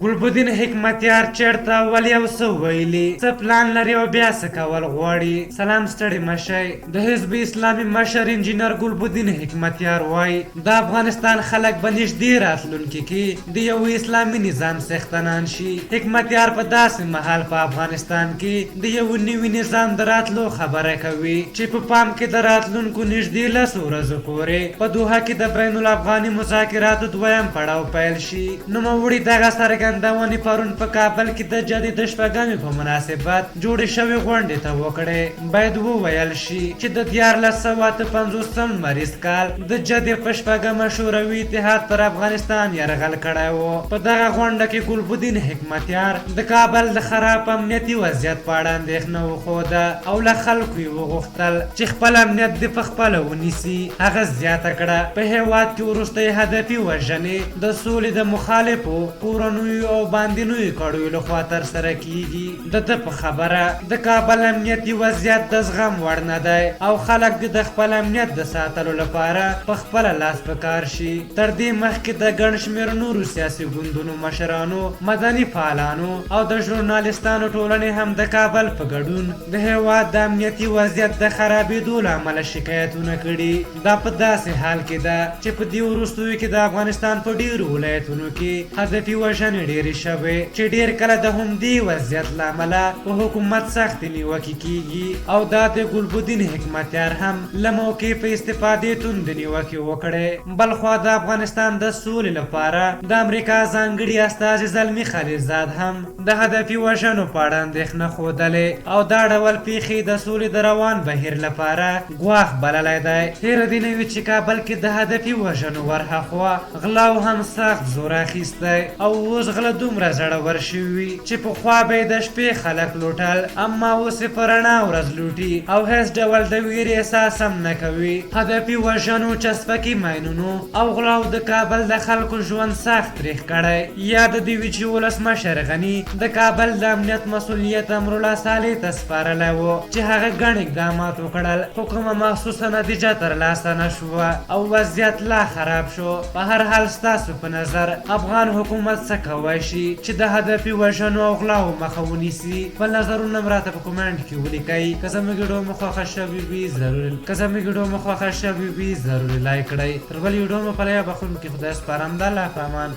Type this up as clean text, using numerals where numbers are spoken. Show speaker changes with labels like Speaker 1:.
Speaker 1: ګلبدین حکمتیار چیرته ولې او څه ویلي څه پلان لري او بیا څه کول غواړي. سلام ستړي مشئ. د حزب اسلامي مشر انجینر ګلبدین حکمتیار وایي د افغانستان خلک به نږدې راتلونکي کې د یو اسلامي نظام څښتنان شي. حکمتیار په داسې مهال په افغانستان کې د یو نوي نظام د راتلو خبره کوي چې په پام کې د راتلونکو نږدې 10 ورځو پورې په دوحه کې د بین الافغاني مذاکراتو دویم پړاو پیل شي. نوموړي دغه څرګندونې پرون په کابل کې د جدې د شپږمې په مناسبت جوړې شوې غونډې ته وکړې. باید وویل شي چې د 1458 لمریز کال د جدې په شپږمه شوروي اتحاد پر افغانستان یرغل کړی و. په دغه غونډه کې ګلبدین حکمتیار د کابل د خراب امنیتي وضعیت په اړه اندېښنه وښوده او له خلکو یې وغوښتل چې خپل امنیت دې په خپله ونیسي. هغه زیاته کړه په هېواد کې وروستی هدفي وژنې د سولې د مخالفو کورنیو او باندنیو کړیو لخوا ترسره کیږي. د ده په خبره د کابل امنیتي وضعیت د زغم وړ نه دی او خلک د خپل امنیت د ساتلو لپاره په خپله لاس په کار شي. تر دې مخکې د ګڼ شمېر نورو سیاسي ګوندونو مشرانو، مدني فعالانو او د ژورنالستانو ټولنې هم د کابل په ګډون د هېواد د امنیتي وضعیت د خرابېدو له امله شکایتونه کړي. دا په داسې حال کې ده چې په دې وروستیو کې د افغانستان په ډېرو ولایتونو کې هدفي وژنې ډېرې شوې چې ډېر کله د همدې وضعیت له امله په حکومت سختې نیوکې کیږي او دا د ګلبدین حکمتیار هم له موقع په استفادې توندې نیوکې وکړې. بلخوا د افغانستان د سولې لپاره د امریکا ځانګړي استازي زلمي خلیلزاد هم د هدفي وژنو په اړه اندېښنه ښودلې او دا ډول پیښې د سولې د روان بهیر لپاره ګواښ بللی دی. هیره دې نه وي چې کابل کې د هدفي وژنو ورهاخوا غلاو هم سخت زور اخیستی او اوس غله دومره زړور شوي چې پخوا به یې د شپې خلک لوټل، اما اوس یې په رڼا ورځ لوټي او هیڅ ډول د ویرې احساس هم نه کوي. هدفي وژنو، چسپکي ماینونو او غلاو د کابل د خلکو ژوند سخت تریخ کړی. یاد دې وي چې ولسمشر غني د کابل د امنیت مسؤلیت امرالله صالح ته سپارلی و چې هغه ګڼ اقدامات وکړل خو کومه محسوسه نتیجه ترلاسه نه شوه او وضعیت لا خراب شو. په هر حال ستاسو په نظر افغان حکومت څه کولی شي چې د هدفي وژنو او غلاو مخه ونیسي؟ خپل نظرونه راته په کومنټ کې ولیکئ. که زموږ ویډیو مو خوښه شوې وي ضروري لایک کړئ. تر بلې ویډیو مو په لیا بخښونکي خدای سپارم. د الله په امان.